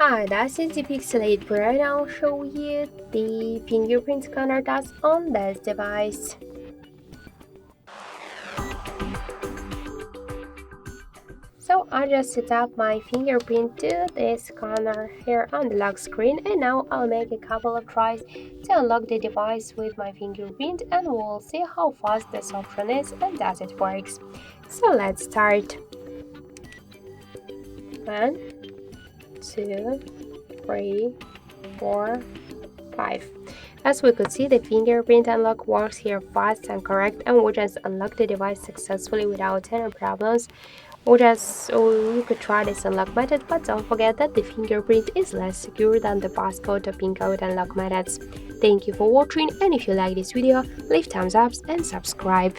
Hi, this is the Pixel 8 Pro. Right now I'll show you the fingerprint scanner that's on this device. So I just set up my fingerprint to the scanner here on the lock screen, and now I'll make a couple of tries to unlock the device with my fingerprint, and we'll see how fast this option is and that it works. So let's start. 1, 2, 3, 4, 5. As we could see, the fingerprint unlock works here fast and correct, and we just unlocked the device successfully without any problems. You could try this unlock method, but don't forget that the fingerprint is less secure than the passcode or pin code unlock methods. Thank you for watching, and if you like this video, leave thumbs up and subscribe.